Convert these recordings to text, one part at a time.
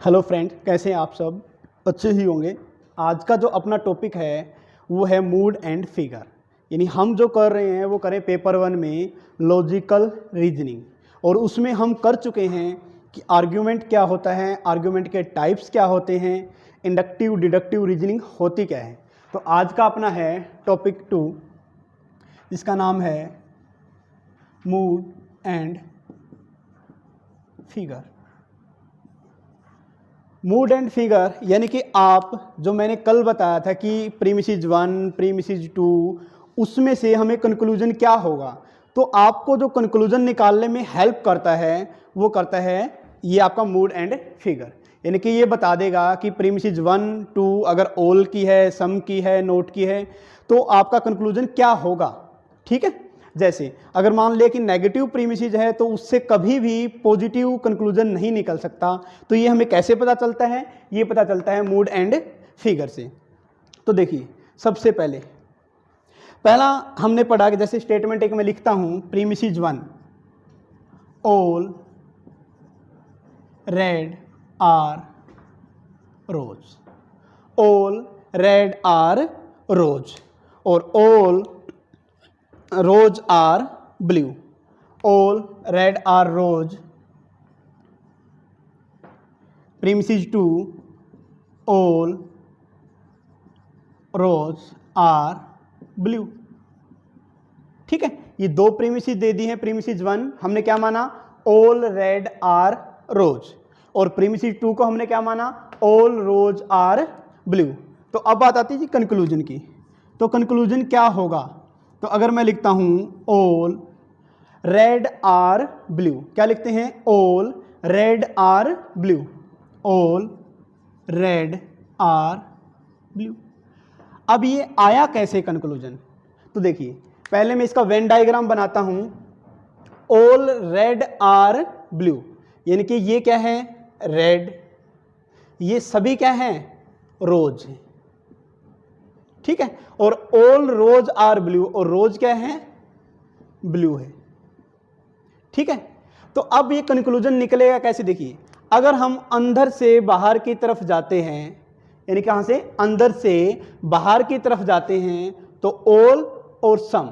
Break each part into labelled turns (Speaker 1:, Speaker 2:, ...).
Speaker 1: Hello friend, कैसे हैं आप सब? अच्छे ही होंगे। आज का जो अपना टॉपिक है वो है मूड एंड फिगर। यानी हम जो कर रहे हैं वो करें पेपर 1 में लॉजिकल रीजनिंग, और उसमें हम कर चुके हैं कि आर्ग्यूमेंट क्या होता है, आर्ग्यूमेंट के टाइप्स क्या होते हैं, इंडक्टिव डिडक्टिव रीजनिंग होती क्या है। तो आज का अपना है टॉपिक 2, जिसका नाम है mood and figure. Mood and figure यानी कि आप जो मैंने कल बताया था कि प्रीमिसिस 1 प्रीमिसिस 2, उसमें से हमें कंक्लूजन क्या होगा, तो आपको जो कंक्लूजन निकालने में हेल्प करता है वो करता है ये आपका मूड एंड फिगर। यानी कि ये बता देगा कि प्रीमिसिस 1 2 अगर ऑल की है, सम की है, नोट की है, तो आपका कंक्लूजन क्या होगा। ठीक है, जैसे अगर मान लिया कि नेगेटिव प्रीमिसिस है तो उससे कभी भी पॉजिटिव कंक्लूजन नहीं निकल सकता। तो ये हमें कैसे पता चलता है? ये पता चलता है मूड एंड फिगर से। तो देखिए, सबसे पहला हमने पढ़ा कि जैसे स्टेटमेंट एक में लिखता हूं, premises 1 all red are rose, all red are rose, और all rose are blue, all red are rose. Premises 2 all rose are blue. ठीक है, ये दो प्रीमिसिस दे दी हैं। प्रीमिसिस 1 हमने क्या माना? ऑल रेड आर रोज, और प्रीमिसिस 2 को हमने क्या माना? All rose are blue. तो अब बात आती है जी कंक्लूजन की। तो कंक्लूजन क्या होगा? तो अगर मैं लिखता हूं ऑल रेड आर ब्लू, क्या लिखते हैं? All red are blue, all red are blue. अब ये आया कैसे कंक्लूजन? तो देखिए, पहले मैं इसका वेन डायग्राम बनाता हूं। ऑल रेड आर ब्लू, यानी कि ये क्या है? रेड। ये सभी क्या है? रोज। ठीक है, और ऑल रोज आर ब्लू, और रोज क्या है? ब्लू है। ठीक है, तो अब ये कंक्लूजन निकलेगा कैसे? देखिए, अगर हम अंदर से बाहर की तरफ जाते हैं, यानी कहां से? अंदर से बाहर की तरफ जाते हैं, तो ऑल और सम।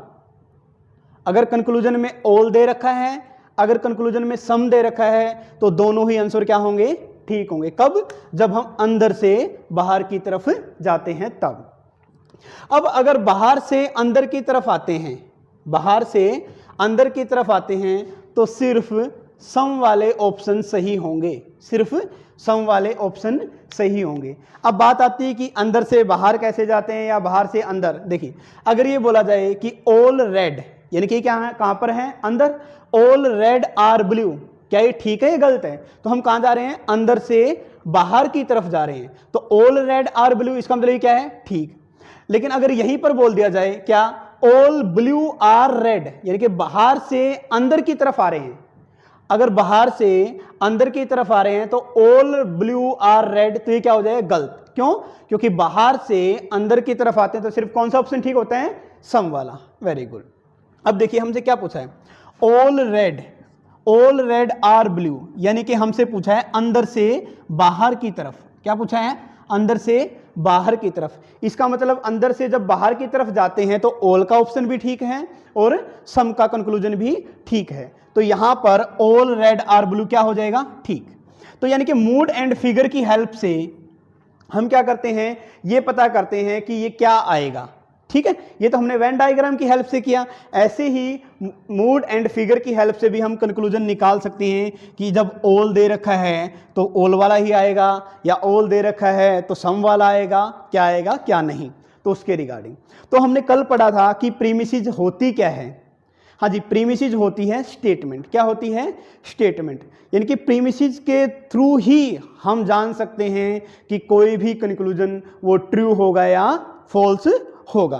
Speaker 1: अगर कंक्लूजन में ऑल दे रखा है, अगर कंक्लूजन में सम दे रखा है, तो दोनों ही आंसर क्या होंगे? ठीक होंगे। कब? जब हम अंदर से बाहर की तरफ जाते हैं तब। अब अगर बाहर से अंदर की तरफ आते हैं, बाहर से अंदर की तरफ आते हैं, तो सिर्फ सम वाले ऑप्शन सही होंगे, सिर्फ सम वाले ऑप्शन सही होंगे। अब बात आती है कि अंदर से बाहर कैसे जाते हैं या बाहर से अंदर। देखिए, अगर ये बोला जाए कि ऑल रेड, यानी कि क्या है? कहां पर है? अंदर। ऑल रेड आर ब्लू, क्या ये ठीक है या गलत है? तो हम कहां जा रहे हैं? अंदर से बाहर की तरफ जा रहे हैं, तो ऑल रेड आर ब्लू, इसका मतलब क्या है? ठीक। लेकिन अगर यहीं पर बोल दिया जाए क्या? ऑल ब्लू आर रेड, यानी कि बाहर से अंदर की तरफ आ रहे हैं, अगर बाहर से अंदर की तरफ आ रहे हैं तो ऑल ब्लू आर रेड, तो ये क्या हो जाएगा? गलत। क्यों? क्योंकि बाहर से अंदर की तरफ आते हैं तो सिर्फ कौन सा ऑप्शन ठीक होता है? सम वाला। Very good. अब देखिए, हमसे क्या पूछा है? ऑल रेड आर ब्लू, यानी कि हमसे पूछा है अंदर से बाहर की तरफ। क्या पूछा है? अंदर से बाहर की तरफ। इसका मतलब अंदर से जब बाहर की तरफ जाते हैं तो ऑल का ऑप्शन भी ठीक है और सम का कंक्लूजन भी ठीक है। तो यहां पर ऑल रेड आर ब्लू क्या हो जाएगा? ठीक। तो यानी कि मूड एंड फिगर की हेल्प से हम क्या करते हैं? ये पता करते हैं कि ये क्या आएगा। ठीक है, ये तो हमने वेन डायग्राम की हेल्प से किया। ऐसे ही मूड एंड फिगर की हेल्प से भी हम कंक्लूजन निकाल सकते हैं कि जब ऑल दे रखा है तो ऑल वाला ही आएगा, या ऑल दे रखा है तो सम वाला आएगा, क्या आएगा क्या नहीं। तो उसके रिगार्डिंग तो हमने कल पढ़ा था कि प्रीमिसिस होती क्या है। हाँ जी, प्रीमिसिस होती है स्टेटमेंट। क्या होती है? स्टेटमेंट। यानी कि प्रीमिसिस के थ्रू ही हम जान सकते हैं कि कोई भी कंक्लूजन वो ट्रू होगा या फॉल्स होगा।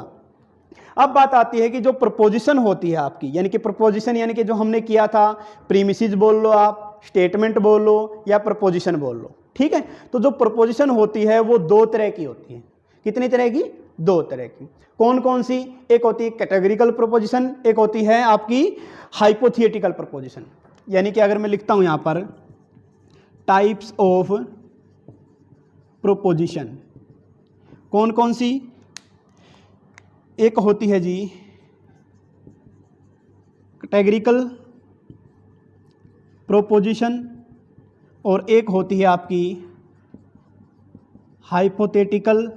Speaker 1: अब बात आती है कि जो प्रपोजिशन होती है आपकी, यानी कि प्रपोजिशन, यानी कि जो हमने किया था, प्रीमिसिस बोल लो आप, स्टेटमेंट बोल लो या प्रपोजिशन बोल लो। ठीक है, तो जो प्रपोजिशन होती है वो दो तरह की होती है। कितनी तरह की? दो तरह की। कौन कौन सी? एक होती है कैटेगरिकल प्रपोजिशन, एक होती है आपकी हाइपोथेटिकल प्रपोजिशन। यानी कि अगर मैं लिखता हूं यहां पर टाइप्स ऑफ प्रोपोजिशन। कौन कौन सी? एक होती है जी कैटेगरिकल प्रोपोजिशन और एक होती है आपकी हाइपोथेटिकल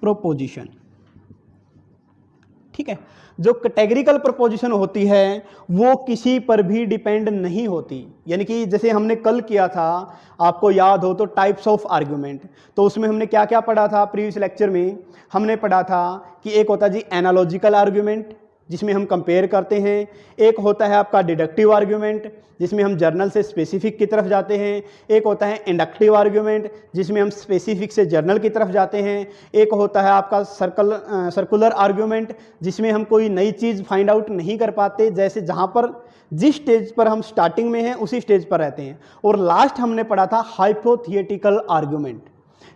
Speaker 1: प्रोपोजिशन। ठीक है, जो कैटेगरिकल प्रोपोजिशन होती है वो किसी पर भी डिपेंड नहीं होती, यानी कि जैसे हमने कल किया था, आपको याद हो तो टाइप्स ऑफ आर्गुमेंट, तो उसमें हमने क्या क्या पढ़ा था प्रीवियस लेक्चर में? हमने पढ़ा था कि एक होता है जी एनालॉजिकल आर्गुमेंट जिसमें हम कंपेयर करते हैं, एक होता है आपका डिडक्टिव आर्गुमेंट जिसमें हम जर्नल से स्पेसिफिक की तरफ जाते हैं, एक होता है इंडक्टिव आर्गुमेंट जिसमें हम स्पेसिफिक से जर्नल की तरफ जाते हैं, एक होता है आपका सर्कुलर आर्गुमेंट जिसमें हम कोई नई चीज़ फाइंड आउट नहीं कर पाते, जैसे जहाँ पर जिस स्टेज पर हम स्टार्टिंग में हैं उसी स्टेज पर रहते हैं, और लास्ट हमने पढ़ा था हाइपोथेटिकल आर्गुमेंट,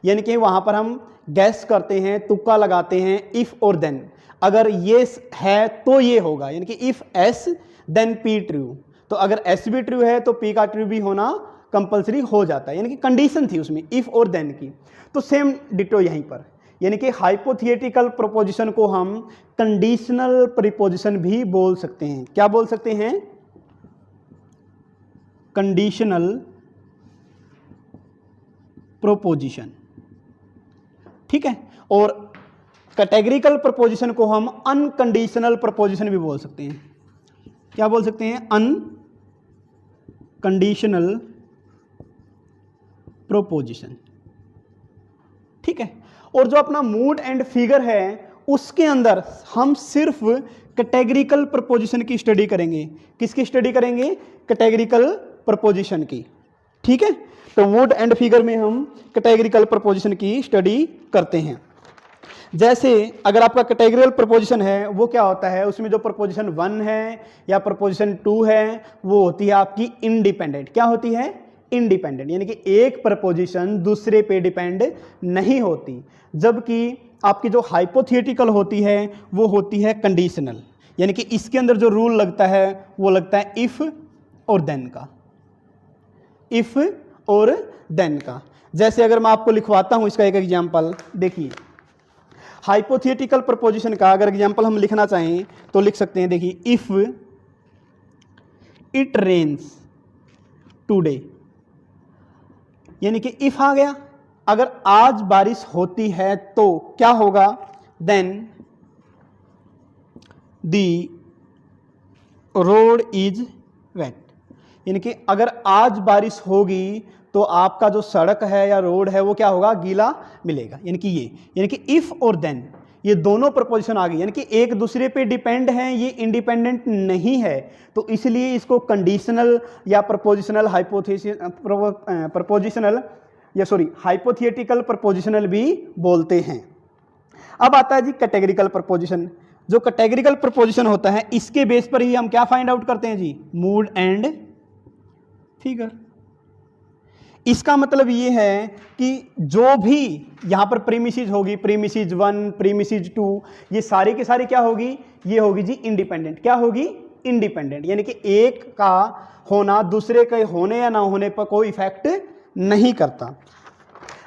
Speaker 1: यानी कि वहाँ पर हम गैस करते हैं, तुक्का लगाते हैं, इफ़ और देन, अगर ये है तो ये होगा, यानी कि if S then P true, तो अगर एस भी ट्रू है तो पी का ट्रू भी होना कंपलसरी हो जाता है, यानी कि कंडीशन थी उसमें इफ़ और देन की। तो सेम डिटो यहीं पर, यानी कि हाइपोथेटिकल प्रोपोजिशन को हम कंडीशनल प्रीपोजिशन भी बोल सकते हैं। क्या बोल सकते हैं? Conditional proposition. ठीक है, और कैटेगरिकल प्रोपोजिशन को हम अनकंडीशनल प्रोपोजिशन भी बोल सकते हैं। क्या बोल सकते हैं? Unconditional proposition. ठीक है, और जो अपना मूड एंड फिगर है उसके अंदर हम सिर्फ कैटेगरिकल प्रोपोजिशन की स्टडी करेंगे। किसकी स्टडी करेंगे? कैटेगरिकल प्रोपोजिशन की। ठीक है, तो मूड एंड फिगर में हम कैटेगरिकल प्रोपोजिशन की स्टडी करते हैं। जैसे अगर आपका कैटेगरिकल प्रोपोजिशन है वो क्या होता है, उसमें जो प्रोपोजिशन 1 है या प्रोपोजिशन 2 है वो होती है आपकी इंडिपेंडेंट। क्या होती है? इंडिपेंडेंट, यानी कि एक प्रोपोजिशन दूसरे पे डिपेंड नहीं होती, जबकि आपकी जो हाइपोथेटिकल होती है वो होती है कंडीशनल, यानी कि इसके अंदर जो रूल लगता है वो लगता है इफ़ और देन का, इफ़ और देन का। जैसे अगर मैं आपको लिखवाता हूं इसका एक एग्जाम्पल, देखिए हाइपोथेटिकल प्रोपोजिशन का अगर एग्जाम्पल हम लिखना चाहें तो लिख सकते हैं, देखिए इफ़ इट रेन्स टुडे, यानी कि इफ़ आ गया, अगर आज बारिश होती है तो क्या होगा? Then the road is wet, यानी कि अगर आज बारिश होगी तो आपका जो सड़क है या रोड है वो क्या होगा? गीला मिलेगा। यानी कि ये, यानी कि इफ़ और देन ये दोनों प्रपोजिशन आ गई, यानी कि एक दूसरे पे डिपेंड हैं, ये इंडिपेंडेंट नहीं है, तो इसलिए इसको कंडीशनल या प्रपोजिशनल प्रपोजिशनल या हाइपोथेटिकल प्रपोजिशनल भी बोलते हैं। अब आता है जी कैटेगरिकल प्रपोजिशन। जो कैटेगरिकल प्रपोजिशन होता है इसके बेस पर ही हम क्या फाइंड आउट करते हैं जी? Mood and figure. इसका मतलब ये है कि जो भी यहां पर प्रीमिसेस होगी, प्रीमिसेस 1, प्रीमिसेस 2, ये सारी की सारी क्या होगी? ये होगी जी इंडिपेंडेंट। क्या होगी? इंडिपेंडेंट, यानी कि एक का होना दूसरे के होने या ना होने पर कोई इफेक्ट नहीं करता।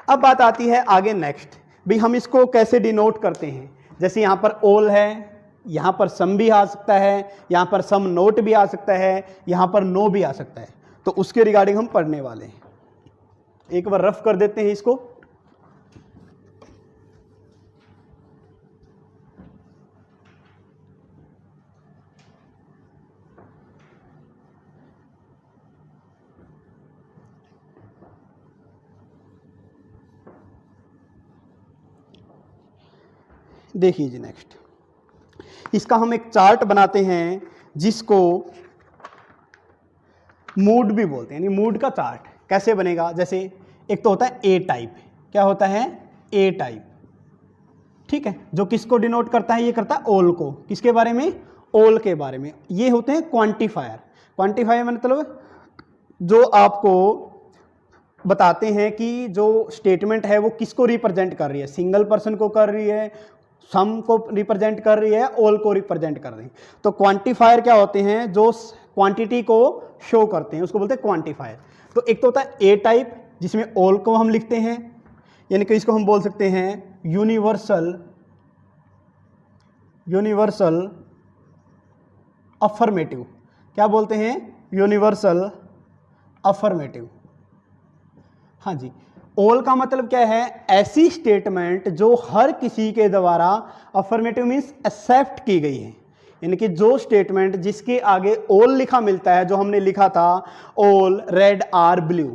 Speaker 1: अब बात आती है आगे नेक्स्ट, भाई हम इसको कैसे डिनोट करते हैं? जैसे यहां पर ऑल है, यहां पर सम भी आ सकता है, यहां पर सम नोट भी आ सकता है, यहां पर नो भी आ सकता है, तो उसके रिगार्डिंग हम पढ़ने वाले हैं। एक बार रफ कर देते हैं इसको। देखिए जी नेक्स्ट, इसका हम एक चार्ट बनाते हैं जिसको मूड भी बोलते हैं, यानी मूड का चार्ट कैसे बनेगा? जैसे एक तो होता है ए टाइप। क्या होता है? ए टाइप। ठीक है, जो किसको डिनोट करता है? ये करता है ऑल को। किसके बारे में? ऑल के बारे में। ये होते हैं क्वांटिफायर। क्वांटिफायर मतलब जो आपको बताते हैं कि जो स्टेटमेंट है वो किसको रिप्रेजेंट कर रही है, सिंगल पर्सन को कर रही है, सम को रिप्रेजेंट कर रही है, ऑल को रिप्रेजेंट कर रही है। तो क्वांटिफायर क्या होते हैं? जो क्वांटिटी को शो करते हैं उसको बोलते हैं क्वांटिफायर। तो एक तो होता है ए टाइप, जिसमें ऑल को हम लिखते हैं, यानी कि इसको हम बोल सकते हैं यूनिवर्सल अफर्मेटिव। क्या बोलते हैं? Universal affirmative. हाँ जी, ऑल का मतलब क्या है? ऐसी स्टेटमेंट जो हर किसी के द्वारा, अफर्मेटिव मीन्स एक्सेप्ट की गई है, यानी कि जो स्टेटमेंट जिसके आगे ऑल लिखा मिलता है, जो हमने लिखा था ऑल रेड आर ब्लू,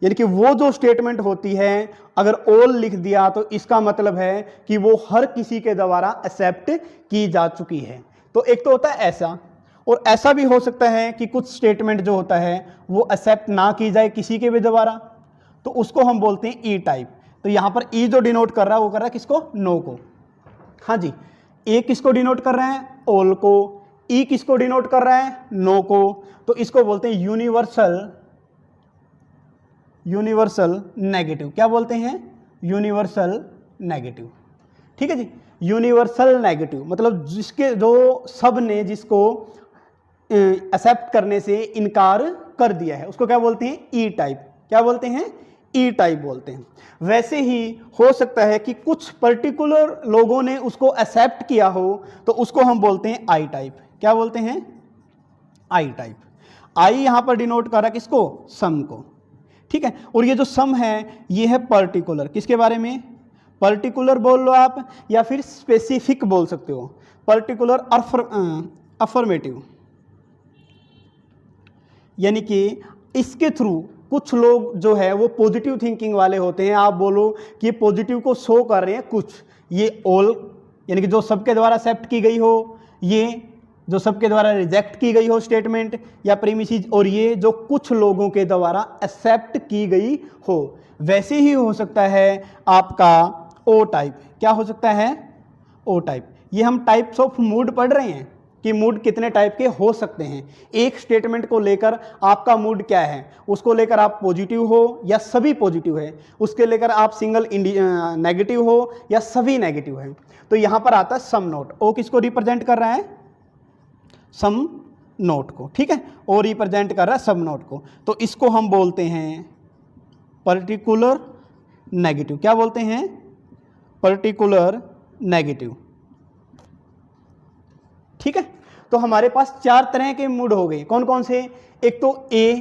Speaker 1: यानी कि वो जो स्टेटमेंट होती है अगर ऑल लिख दिया तो इसका मतलब है कि वो हर किसी के द्वारा एक्सेप्ट की जा चुकी है। तो एक तो होता है ऐसा, और ऐसा भी हो सकता है कि कुछ स्टेटमेंट जो होता है वो एक्सेप्ट ना की जाए किसी के भी द्वारा, तो उसको हम बोलते हैं ई टाइप। तो यहां पर ई जो डिनोट कर रहा है वो कर रहा है किसको? नो को। हाँ जी, ए किसको डिनोट कर रहे हैं? ऑल को। ई किसको डिनोट कर रहा है? नो को। तो इसको बोलते हैं यूनिवर्सल नेगेटिव। क्या बोलते हैं? Universal negative. ठीक है जी, यूनिवर्सल नेगेटिव मतलब जिसके जो सब ने जिसको एक्सेप्ट करने से इनकार कर दिया है उसको क्या बोलते हैं? ई टाइप। क्या बोलते हैं? ई टाइप बोलते हैं। वैसे ही हो सकता है कि कुछ पर्टिकुलर लोगों ने उसको एक्सेप्ट किया हो तो उसको हम बोलते हैं आई टाइप। क्या बोलते हैं? I type. आई यहां पर डिनोट कर रहा है किसको? सम को। ठीक है, और ये जो सम है ये है पर्टिकुलर। किसके बारे में? पर्टिकुलर बोल लो आप या फिर स्पेसिफिक बोल सकते हो। पर्टिकुलर अफर्मेटिव, यानी कि इसके थ्रू कुछ लोग जो है वो पॉजिटिव थिंकिंग वाले होते हैं। आप बोलो कि ये पॉजिटिव को शो कर रहे हैं कुछ, ये ऑल यानी कि जो सबके द्वारा एक्सेप्ट की गई हो, ये जो सबके द्वारा रिजेक्ट की गई हो स्टेटमेंट या प्रीमिसेस, और ये जो कुछ लोगों के द्वारा एक्सेप्ट की गई हो। वैसे ही हो सकता है आपका ओ टाइप। क्या हो सकता है? ओ टाइप। ये हम टाइप्स ऑफ मूड पढ़ रहे हैं कि मूड कितने टाइप के हो सकते हैं। एक स्टेटमेंट को लेकर आपका मूड क्या है, उसको लेकर आप पॉजिटिव हो या सभी पॉजिटिव है, उसके लेकर आप सिंगल नेगेटिव हो या सभी नेगेटिव है। तो यहां पर आता है सम नोट। ओ किसको रिप्रेजेंट कर रहा है? सम नोट को। ठीक है, ओ रिप्रेजेंट कर रहा है सम नोट को। तो इसको हम बोलते हैं पर्टिकुलर नेगेटिव। क्या बोलते हैं? Particular negative. ठीक है, तो हमारे पास चार तरह के मूड हो गए। कौन कौन से? एक तो ए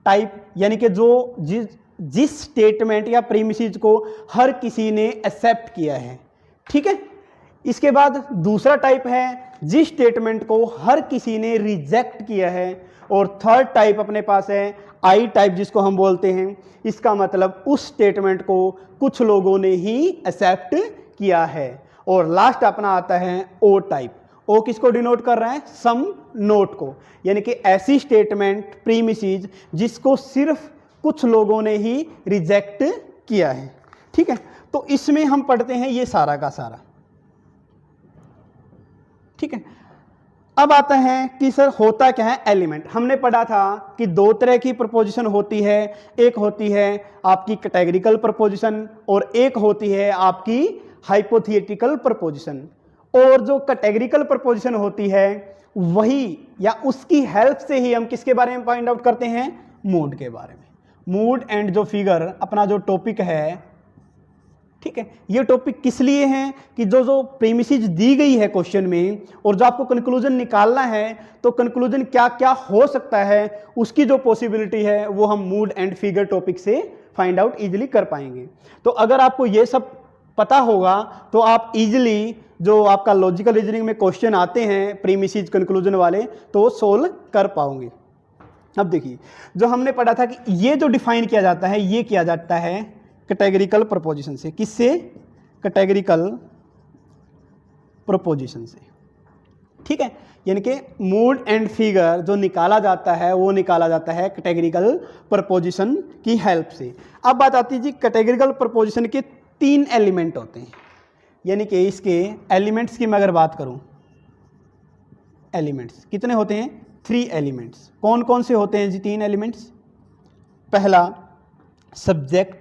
Speaker 1: टाइप, यानी कि जो जिस स्टेटमेंट या प्रीमिसेस को हर किसी ने एक्सेप्ट किया है। ठीक है, इसके बाद दूसरा टाइप है जिस स्टेटमेंट को हर किसी ने रिजेक्ट किया है, और थर्ड टाइप अपने पास है आई टाइप, जिसको हम बोलते हैं इसका मतलब उस स्टेटमेंट को कुछ लोगों ने ही एक्सेप्ट किया है। और लास्ट अपना आता है ओ टाइप। ओ किसको डिनोट कर रहा है? सम नोट को, यानी कि ऐसी स्टेटमेंट प्रीमिसेस जिसको सिर्फ कुछ लोगों ने ही रिजेक्ट किया है। ठीक है, तो इसमें हम पढ़ते हैं ये सारा का सारा। ठीक है, अब आता है कि सर होता क्या है एलिमेंट। हमने पढ़ा था कि दो तरह की प्रपोजिशन होती है, एक होती है आपकी कैटेगरिकल प्रपोजिशन और एक होती है आपकी हाइपोथेटिकल प्रपोजिशन। और जो कैटेगरिकल प्रपोजिशन होती है वही या उसकी हेल्प से ही हम किसके बारे में फाइंड आउट करते हैं? मूड के बारे में। मूड एंड जो फिगर अपना जो टॉपिक है, ठीक है, ये टॉपिक किस लिए है कि जो जो प्रीमिसेस दी गई है क्वेश्चन में और जो आपको कंक्लूजन निकालना है, तो कंक्लूजन क्या क्या हो सकता है उसकी जो पॉसिबिलिटी है वो हम मूड एंड फिगर टॉपिक से फाइंड आउट इजीली कर पाएंगे। तो अगर आपको ये सब पता होगा तो आप इजीली जो आपका लॉजिकल रीजनिंग में क्वेश्चन आते हैं प्रीमिसेस कंक्लूजन वाले तो वो सोल्व कर पाओगे। अब देखिए, जो हमने पढ़ा था कि ये जो डिफाइन किया जाता है ये किया जाता है कैटेगरिकल प्रपोजिशन से। किससे? कैटेगरिकल प्रपोजिशन से। ठीक है, यानी कि मूड एंड फिगर जो निकाला जाता है वो निकाला जाता है कैटेगरिकल प्रपोजिशन की हेल्प से। अब बात आती है जी, कैटेगरिकल प्रपोजिशन के 3 एलिमेंट होते हैं, यानी कि इसके एलिमेंट्स की मैं अगर बात करूं, एलिमेंट्स कितने होते हैं? 3 एलिमेंट्स। कौन कौन से होते हैं जी 3 एलिमेंट्स? पहला सब्जेक्ट,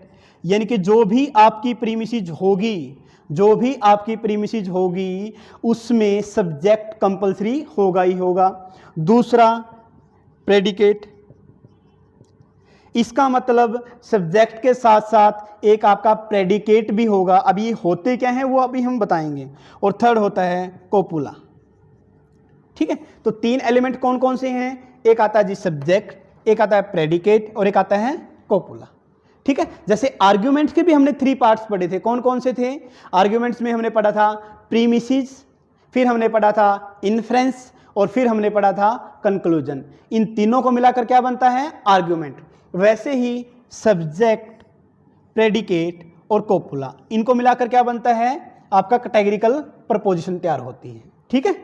Speaker 1: यानी कि जो भी आपकी प्रीमिसेस होगी, जो भी आपकी प्रीमिसेस होगी उसमें सब्जेक्ट कंपलसरी होगा ही होगा। दूसरा प्रेडिकेट, इसका मतलब सब्जेक्ट के साथ साथ एक आपका प्रेडिकेट भी होगा। अब ये होते क्या हैं वो अभी हम बताएंगे। और थर्ड होता है कोपुला। ठीक है, तो 3 एलिमेंट कौन कौन से हैं? एक आता है जी सब्जेक्ट, एक आता है प्रेडिकेट और एक आता है कोपुला। ठीक है, जैसे आर्ग्यूमेंट्स के भी हमने 3 पार्ट्स पढ़े थे। कौन कौन से थे? आर्ग्यूमेंट्स में हमने पढ़ा था प्रीमिसेस, फिर हमने पढ़ा था इन्फ्रेंस और फिर हमने पढ़ा था कंक्लूजन। इन तीनों को मिलाकर क्या बनता है? आर्ग्यूमेंट। वैसे ही सब्जेक्ट, प्रेडिकेट और कोपुला, इनको मिलाकर क्या बनता है? आपका कैटेगरिकल प्रपोजिशन तैयार होती है। ठीक है,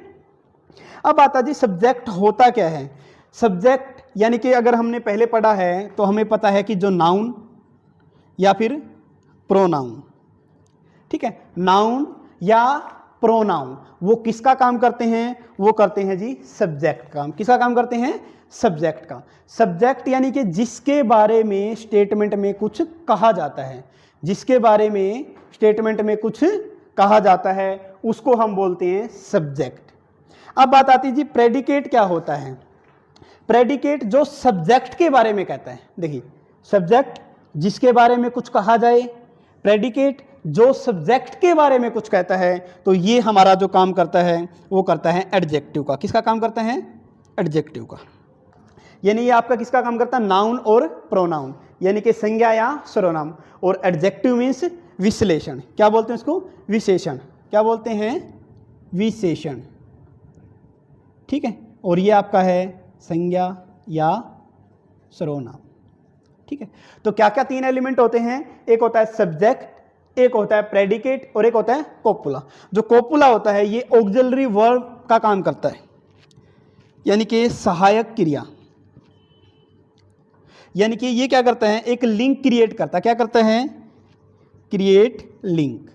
Speaker 1: अब आता जी सब्जेक्ट होता क्या है। सब्जेक्ट यानी कि अगर हमने पहले पढ़ा है तो हमें पता है कि जो नाउन या फिर प्रोनाउन, ठीक है, नाउन या प्रोनाउन वो किसका काम करते हैं? वो करते हैं जी सब्जेक्ट काम। किसका काम करते हैं? सब्जेक्ट का। सब्जेक्ट यानी कि जिसके बारे में स्टेटमेंट में कुछ कहा जाता है, जिसके बारे में स्टेटमेंट में कुछ कहा जाता है उसको हम बोलते हैं सब्जेक्ट। अब बात आती है जी प्रेडिकेट क्या होता है। प्रेडिकेट जो सब्जेक्ट के बारे में कहता है। देखिए, सब्जेक्ट जिसके बारे में कुछ कहा जाए, प्रेडिकेट जो सब्जेक्ट के बारे में कुछ कहता है। तो ये हमारा जो काम करता है वो करता है एडजेक्टिव का। किसका काम करता है? एडजेक्टिव का। यानी ये आपका किसका काम करता है? नाउन और प्रोनाउन, यानी कि संज्ञा या सर्वनाम। और एडजेक्टिव मीन्स विश्लेषण। क्या बोलते हैं इसको? विशेषण। क्या बोलते हैं? विशेषण। ठीक है, और ये आपका है संज्ञा या सर्वनाम। ठीक है, तो क्या क्या 3 एलिमेंट होते हैं? एक होता है सब्जेक्ट, एक होता है प्रेडिकेट और एक होता है कोपुला। जो कोपुला होता है ये ऑक्सिलरी वर्ब का काम करता है, यानी कि सहायक क्रिया। यानी कि ये क्या करता है? एक लिंक क्रिएट करता है। क्या करता है? Create link.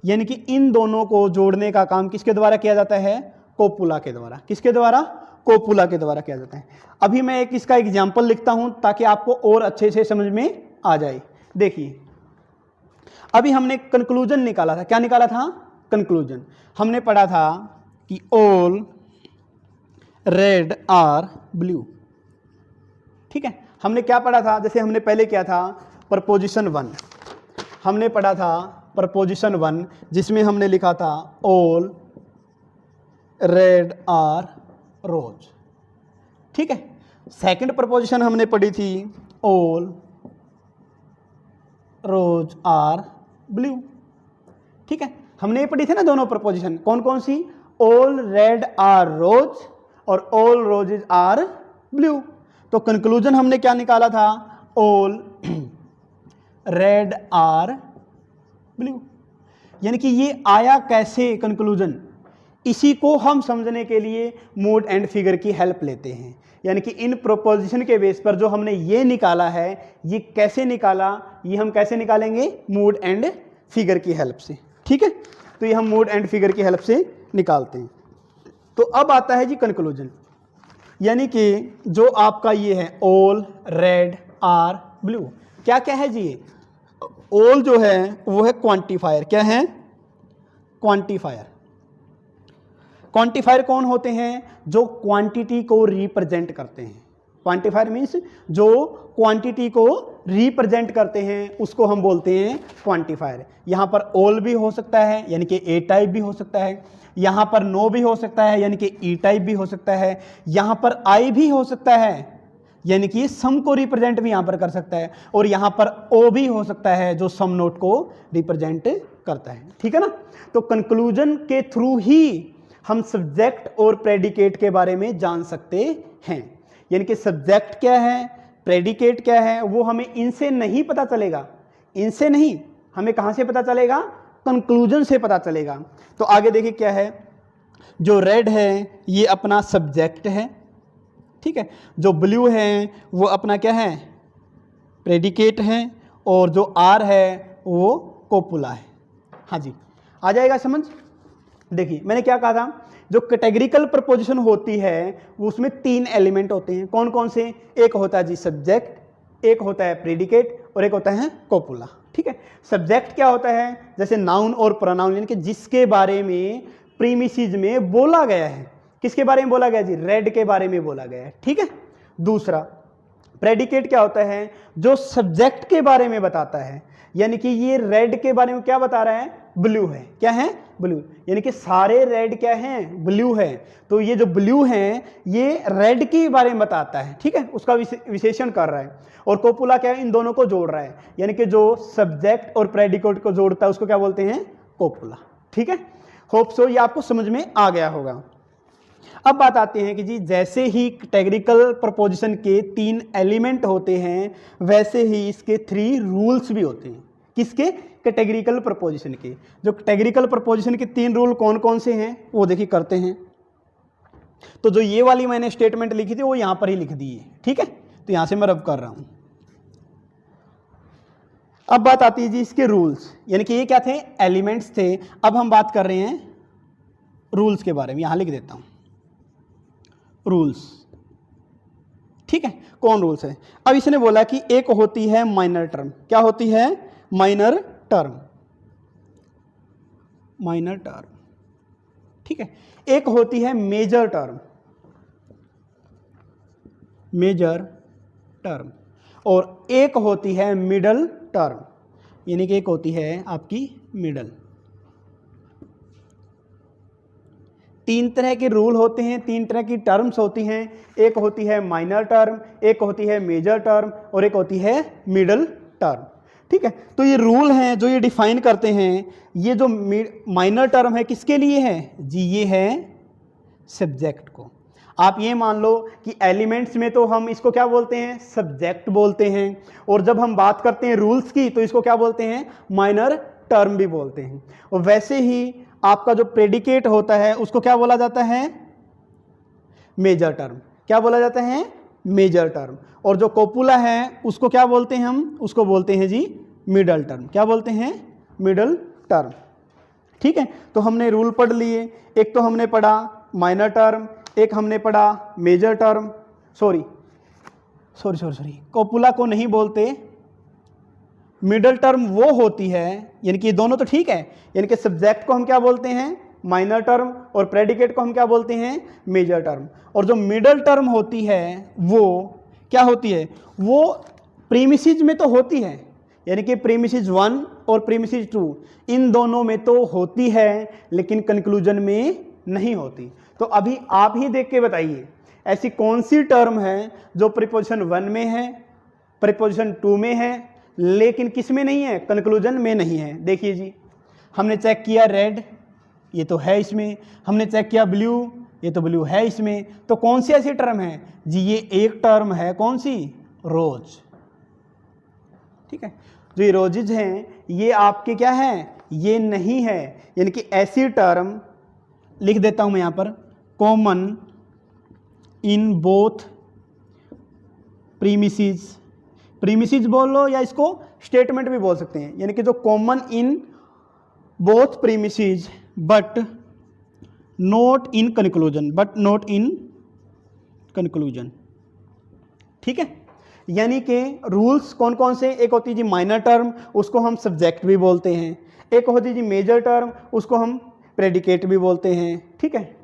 Speaker 1: यानी कि इन दोनों को जोड़ने का काम किसके द्वारा किया जाता है? कोपुला के द्वारा। किसके द्वारा? कोपुला के द्वारा किया जाता है। अभी मैं एक इसका एग्जाम्पल लिखता हूं ताकि आपको और अच्छे से समझ में आ जाए। देखिए, अभी हमने कंक्लूजन निकाला था। क्या निकाला था? कंक्लूजन। हमने पढ़ा था कि ऑल रेड आर ब्लू। ठीक है, हमने क्या पढ़ा था? जैसे हमने पहले किया था प्रपोजिशन 1, हमने पढ़ा था प्रपोजिशन 1 जिसमें हमने लिखा था ऑल रेड आर रोज। ठीक है, सेकंड प्रपोजिशन हमने पढ़ी थी ऑल रोज आर ब्लू। ठीक है, हमने ये पढ़ी थी ना दोनों प्रपोजिशन। कौन कौन सी? ऑल रेड आर रोज और ऑल रोजेज आर ब्लू। तो कंक्लूजन हमने क्या निकाला था? All red are blue. यानी कि ये आया कैसे कंक्लूजन? इसी को हम समझने के लिए मूड एंड फिगर की हेल्प लेते हैं। यानी कि इन प्रोपोजिशन के बेस पर जो हमने ये निकाला है, ये कैसे निकाला, ये हम कैसे निकालेंगे? मूड एंड फिगर की हेल्प से। ठीक है, तो ये हम मूड एंड फिगर की हेल्प से निकालते हैं। तो अब आता है जी कंक्लूजन, यानी कि जो आपका ये है ऑल रेड आर ब्लू, क्या क्या है जी? ये ऑल जो है वो है क्वांटिफायर। क्या है? क्वांटिफायर। क्वांटिफायर कौन होते हैं? जो क्वांटिटी को रिप्रेजेंट करते हैं। क्वांटिफायर मीन्स जो क्वांटिटी को रिप्रेजेंट करते हैं उसको हम बोलते हैं क्वांटिफायर। यहाँ पर ऑल भी हो सकता है यानी कि ए टाइप भी हो सकता है, यहाँ पर नो भी हो सकता है यानी कि ई टाइप भी हो सकता है, यहाँ पर आई भी हो सकता है यानी कि सम को रिप्रेजेंट भी यहाँ पर कर सकता है, और यहाँ पर ओ भी हो सकता है जो सम नोट को रिप्रेजेंट करता है। ठीक है ना, तो कंक्लूजन के थ्रू ही हम सब्जेक्ट और प्रेडिकेट के बारे में जान सकते हैं। यानी कि सब्जेक्ट क्या है, प्रेडिकेट क्या है, वो हमें इनसे नहीं पता चलेगा। इनसे नहीं, हमें कहाँ से पता चलेगा? कंक्लूजन से पता चलेगा। तो आगे देखिए क्या है, जो रेड है ये अपना सब्जेक्ट है। ठीक है, जो ब्लू है वो अपना क्या है? प्रेडिकेट है, और जो आर है वो कोपुला है। हाँ जी, आ जाएगा समझ। देखिए मैंने क्या कहा था, जो कैटेगरिकल प्रपोजिशन होती है वो उसमें 3 एलिमेंट होते हैं। कौन कौन से? एक होता है जी सब्जेक्ट, एक होता है प्रेडिकेट और एक होता है कोपुला। ठीक है, सब्जेक्ट क्या होता है? जैसे नाउन और प्रोनाउन, यानी कि जिसके बारे में प्रीमिसेस में बोला गया है। किसके बारे में बोला गया जी? रेड के बारे में बोला गया है। ठीक है, दूसरा प्रेडिकेट क्या होता है? जो सब्जेक्ट के बारे में बताता है, यानी कि ये रेड के बारे में क्या बता रहा है? ब्लू है। क्या है? ब्लू। यानी कि सारे रेड क्या हैं? ब्लू है। तो ये जो ब्लू है ये रेड के बारे में बताता है, ठीक है, उसका विशेषण कर रहा है। और कोपुला क्या है? इन दोनों को जोड़ रहा है, यानी कि जो सब्जेक्ट और प्रेडिकेट को जोड़ता है उसको क्या बोलते हैं? कोपुला। ठीक है, होप सो ये आपको समझ में आ गया होगा। अब बात आती है कि जी जैसे ही कैटेगरिकल प्रपोजिशन के 3 एलिमेंट होते हैं वैसे ही इसके 3 रूल्स भी होते हैं। किसके? कैटेगरिकल प्रपोजिशन के। जो कैटेगरिकल प्रपोजिशन के 3 रूल कौन कौन से हैं वो देखिए करते हैं। तो जो ये वाली मैंने स्टेटमेंट लिखी थी वो यहां पर ही लिख दी है, ठीक है, तो यहां से मैं रब कर रहा हूं। अब बात आती है जी इसके रूल्स, यानी कि ये क्या थे? एलिमेंट्स थे। अब हम बात कर रहे हैं रूल्स के बारे में, यहां लिख देता हूं रूल्स, ठीक है। कौन रूल्स है? अब इसने बोला कि एक होती है माइनर टर्म। क्या होती है? Minor term. माइनर टर्म, ठीक है। एक होती है मेजर टर्म। Major term. और एक होती है मिडल टर्म, यानी कि एक होती है आपकी मिडल। 3 तरह के रूल होते हैं, 3 तरह की टर्म्स होती हैं। एक होती है माइनर टर्म, एक होती है मेजर टर्म और एक होती है मिडल टर्म, ठीक है। तो ये रूल हैं जो ये डिफाइन करते हैं। ये जो माइनर टर्म है किसके लिए है जी? ये है सब्जेक्ट को। आप ये मान लो कि एलिमेंट्स में तो हम इसको क्या बोलते हैं? सब्जेक्ट बोलते हैं। और जब हम बात करते हैं रूल्स की तो इसको क्या बोलते हैं? माइनर टर्म भी बोलते हैं। और वैसे ही आपका जो प्रेडिकेट होता है उसको क्या बोला जाता है? Major term. क्या बोला जाता है? Major term. और जो कोपुला है उसको क्या बोलते हैं हम? उसको बोलते हैं जी मिडल टर्म। क्या बोलते हैं? मिडल टर्म, ठीक है। तो हमने रूल पढ़ लिए। एक तो हमने पढ़ा माइनर टर्म, एक हमने पढ़ा मेजर टर्म। सॉरी, कोपुला को नहीं बोलते। मिडल टर्म वो होती है, यानी कि दोनों तो ठीक है, यानी कि सब्जेक्ट को हम क्या बोलते हैं? माइनर टर्म, और प्रेडिकेट को हम क्या बोलते हैं? Major term. और जो मिडल टर्म होती है वो क्या होती है? वो प्रीमिसेस में तो होती है, यानी कि प्रीमिसेस 1 और प्रीमिसेस 2 इन दोनों में तो होती है लेकिन कंक्लूजन में नहीं होती। तो अभी आप ही देख के बताइए ऐसी कौन सी टर्म है जो प्रीपोजिशन 1 में है, प्रीपोजिशन 2 में है, लेकिन किस में नहीं है? कंक्लूजन में नहीं है। देखिए जी, हमने चेक किया रेड, ये तो है इसमें। हमने चेक किया ब्लू, ये तो ब्लू है इसमें। तो कौन सी ऐसी टर्म है जी? ये एक टर्म है, कौन सी? रोज, ठीक है। जो ये रोजेज हैं ये आपके क्या हैं? ये नहीं है, यानी कि ऐसी टर्म लिख देता हूं मैं यहां पर, common in both premises. Premises बोल लो या इसको स्टेटमेंट भी बोल सकते हैं, यानी कि जो common in both premises but not in conclusion. But not in conclusion, ठीक है। यानी कि रूल्स कौन कौन से? एक होती है जी माइनर टर्म, उसको हम सब्जेक्ट भी बोलते हैं। एक होती है जी मेजर टर्म, उसको हम प्रेडिकेट भी बोलते हैं, ठीक है।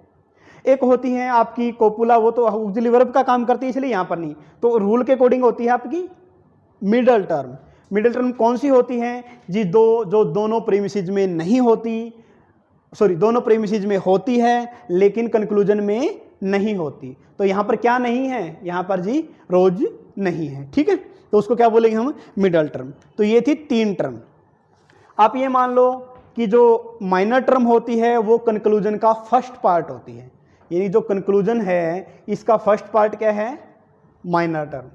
Speaker 1: एक होती है आपकी कोपुला, वो तो ऑक्सिलरी वर्ब का काम करती है इसलिए यहाँ पर नहीं। तो रूल के अकॉर्डिंग होती है आपकी मिडल टर्म। मिडल टर्म कौन सी होती है जी? जो दोनों प्रीमिसेस में नहीं होती, सॉरी दोनों प्रीमिसेस में होती है लेकिन कंक्लूजन में नहीं होती। तो यहाँ पर क्या नहीं है? यहाँ पर जी रोज नहीं है, ठीक है। तो उसको क्या बोलेंगे हम? Middle term. तो ये थी 3 टर्म। आप ये मान लो कि जो माइनर टर्म होती है वो कंक्लूजन का फर्स्ट पार्ट होती है, यानी जो कंक्लूजन है इसका फर्स्ट पार्ट क्या है? Minor term.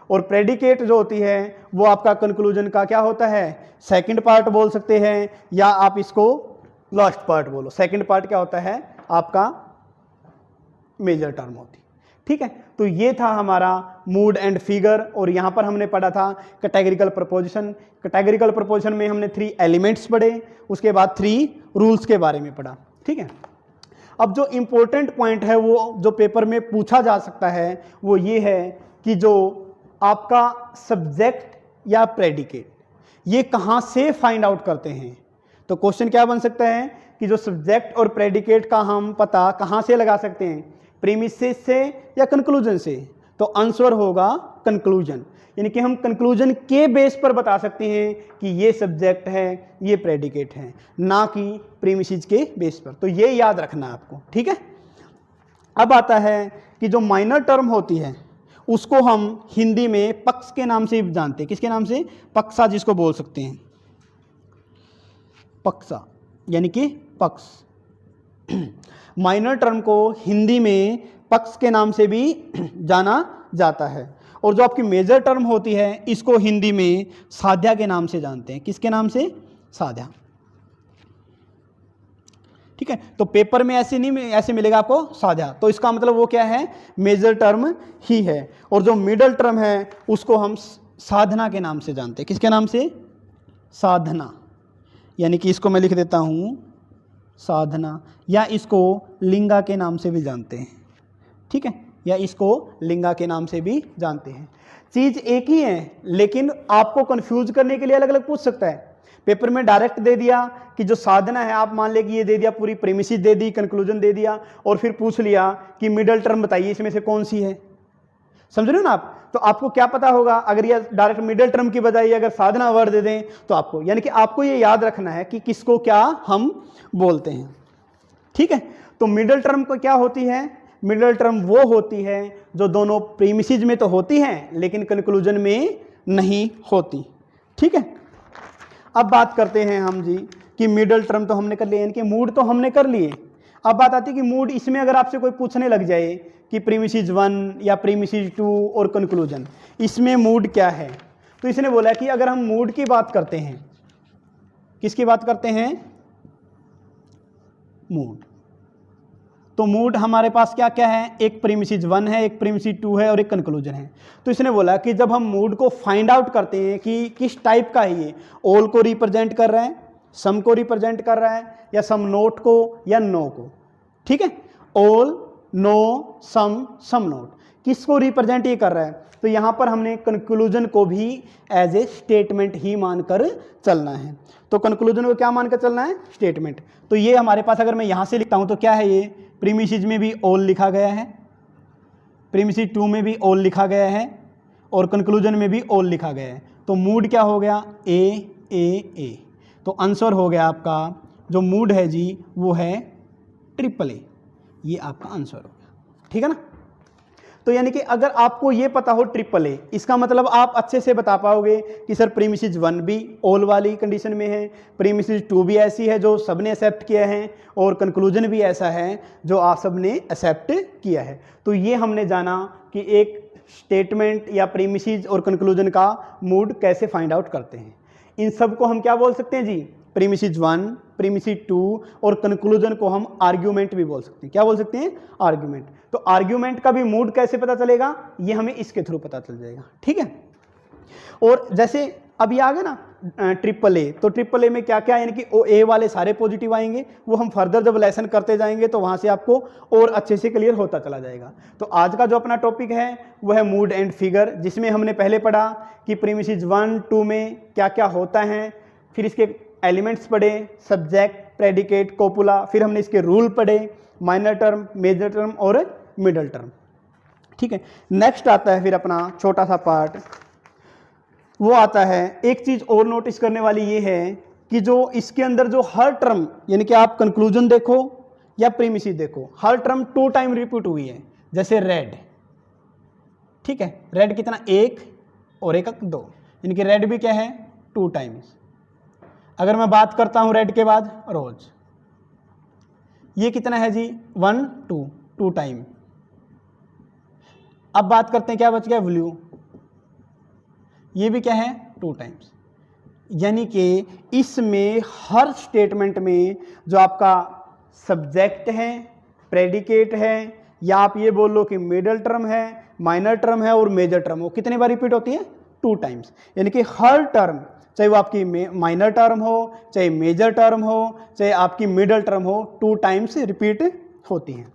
Speaker 1: और प्रेडिकेट जो होती है वो आपका कंक्लूजन का क्या होता है? सेकंड पार्ट बोल सकते हैं या आप इसको लास्ट पार्ट बोलो। सेकंड पार्ट क्या होता है? आपका मेजर टर्म होती, ठीक है। तो ये था हमारा मूड एंड फिगर, और यहाँ पर हमने पढ़ा था कैटेगरिकल प्रपोजिशन। कैटेगरिकल प्रपोजिशन में हमने 3 एलिमेंट्स पढ़े, उसके बाद 3 रूल्स के बारे में पढ़ा, ठीक है। अब जो इंपॉर्टेंट पॉइंट है वो जो पेपर में पूछा जा सकता है वो ये है कि जो आपका सब्जेक्ट या प्रेडिकेट ये कहाँ से फाइंड आउट करते हैं। तो क्वेश्चन क्या बन सकता है कि जो सब्जेक्ट और प्रेडिकेट का हम पता कहाँ से लगा सकते हैं? प्रीमिसेस से या कंक्लूजन से? तो आंसर होगा कंक्लूजन, यानी कि हम कंक्लूजन के बेस पर बता सकते हैं कि ये सब्जेक्ट है, ये प्रेडिकेट है, ना कि प्रीमिसेस के बेस पर। तो ये याद रखना है आपको, ठीक है। अब आता है कि जो माइनर टर्म होती है उसको हम हिंदी में पक्ष के नाम से जानते हैं। किसके नाम से? पक्षा, जिसको बोल सकते हैं पक्षा, यानी कि पक्ष। माइनर टर्म को हिंदी में पक्ष के नाम से भी जाना जाता है। और जो आपकी मेजर टर्म होती है इसको हिंदी में साध्या के नाम से जानते हैं। किसके नाम से? साध्या, ठीक है। तो पेपर में ऐसे नहीं, ऐसे मिलेगा आपको साध्या, तो इसका मतलब वो क्या है? मेजर टर्म ही है। और जो मिडल टर्म है उसको हम साधना के नाम से जानते हैं। किसके नाम से? साधना, यानी कि इसको मैं लिख देता हूं साधना, या इसको लिंगा के नाम से भी जानते हैं, ठीक है, या इसको लिंगा के नाम से भी जानते हैं। चीज एक ही है, लेकिन आपको कंफ्यूज करने के लिए अलग अलग पूछ सकता है। पेपर में डायरेक्ट दे दिया कि जो साधना है, आप मान ले कि ये दे दिया, पूरी प्रीमिसेस दे दी, कंक्लूजन दे दिया, और फिर पूछ लिया कि मिडल टर्म बताइए इसमें से कौन सी है। समझ रहे हो ना आप? तो आपको क्या पता होगा अगर ये डायरेक्ट मिडल टर्म की बजाय अगर साधना वर्ड दे दें तो आपको, यानी कि आपको ये याद रखना है कि किसको क्या हम बोलते हैं, ठीक है। तो मिडल टर्म को क्या होती है? मिडल टर्म वो होती है जो दोनों प्रीमिसेस में तो होती है लेकिन कंक्लूजन में नहीं होती, ठीक है। अब बात करते हैं हम जी कि मिडल टर्म तो हमने कर लिया, यानी कि मूड तो हमने कर लिए। अब बात आती है कि मूड, इसमें अगर आपसे कोई पूछने लग जाए कि प्रीमिसेस 1 या प्रीमिसेस 2 और कंक्लूजन, इसमें मूड क्या है, तो इसने बोला कि अगर हम मूड की बात करते हैं, किसकी बात करते हैं? मूड। तो मूड हमारे पास क्या क्या है? एक प्रीमिसेस 1 है, एक प्रीमिसेस 2 है और एक कंक्लूजन है। तो इसने बोला कि जब हम मूड को फाइंड आउट करते हैं कि किस टाइप का है, ये ऑल को रिप्रेजेंट कर रहा है, सम को रिप्रेजेंट कर रहा है, या सम नोट को या नो को, ठीक है। ऑल, नो, सम, सम नोट, किसको रिप्रेजेंट ये कर रहा है? तो यहां पर हमने कंक्लूजन को भी एज ए स्टेटमेंट ही मानकर चलना है। तो कंक्लूजन को क्या मानकर चलना है? स्टेटमेंट। तो ये हमारे पास अगर मैं यहां से लिखता हूं तो क्या है? ये प्रीमिसेस में भी ऑल लिखा गया है, प्रीमिसेस 2 में भी ऑल लिखा गया है, और कंक्लूजन में भी ऑल लिखा गया है। तो मूड क्या हो गया? ए। तो आंसर हो गया आपका, जो मूड है जी वो है ट्रिपल ए। ये आपका आंसर हो गया, ठीक है ना। तो यानी कि अगर आपको ये पता हो ट्रिपल ए, इसका मतलब आप अच्छे से बता पाओगे कि सर प्रीमिसेस 1 भी ऑल वाली कंडीशन में है, प्रीमिसेस 2 भी ऐसी है जो सबने एक्सेप्ट किया है, और कंक्लूजन भी ऐसा है जो आप सबने एक्सेप्ट किया है। तो ये हमने जाना कि एक स्टेटमेंट या प्रीमिसेस और कंक्लूजन का मूड कैसे फाइंड आउट करते हैं। इन सब को हम क्या बोल सकते हैं जी? प्रीमिसेस 1, प्रीमिसेस 2 और कंक्लूजन को हम आर्ग्यूमेंट भी बोल सकते हैं। क्या बोल सकते हैं? आर्ग्यूमेंट। तो आर्ग्यूमेंट का भी मूड कैसे पता चलेगा? ये हमें इसके थ्रू पता चल जाएगा, ठीक है। और जैसे अभी आ गया ना ट्रिपल ए, तो ट्रिपल ए में क्या क्या, यानी कि ए वाले सारे पॉजिटिव आएंगे, वो हम फर्दर जब लेसन करते जाएंगे तो वहां से आपको और अच्छे से क्लियर होता चला जाएगा। तो आज का जो अपना टॉपिक है वो है मूड एंड फिगर, जिसमें हमने पहले पढ़ा कि प्रीमिसेस 1, 2 में क्या क्या होता है, फिर इसके एलिमेंट्स पढ़े, सब्जेक्ट, प्रेडिकेट, कोपुला, फिर हमने इसके रूल पढ़े, माइनर टर्म, मेजर टर्म और मिडल टर्म, ठीक है। नेक्स्ट आता है फिर अपना छोटा सा पार्ट, वो आता है, एक चीज और नोटिस करने वाली ये है कि जो इसके अंदर जो हर टर्म, यानी कि आप कंक्लूजन देखो या प्रीमिसेस देखो, हर टर्म 2 टाइम रिपीट हुई है। जैसे रेड, ठीक है, रेड कितना? 1 और 1 2, यानी कि रेड भी क्या है? 2 टाइम्स। अगर मैं बात करता हूं रेड के बाद रोज, ये कितना है जी? 1 2 टाइम। अब बात करते हैं क्या बच गया? ब्लू, ये भी क्या है? 2 टाइम्स। यानी कि इसमें हर स्टेटमेंट में जो आपका सब्जेक्ट है, प्रेडिकेट है, या आप ये बोल लो कि मिडल टर्म है, माइनर टर्म है और मेजर टर्म, वो कितने बार रिपीट होती है? 2 टाइम्स। यानी कि हर टर्म, चाहे वो आपकी माइनर टर्म हो, चाहे मेजर टर्म हो, चाहे आपकी मिडल टर्म हो, 2 टाइम्स रिपीट होती हैं।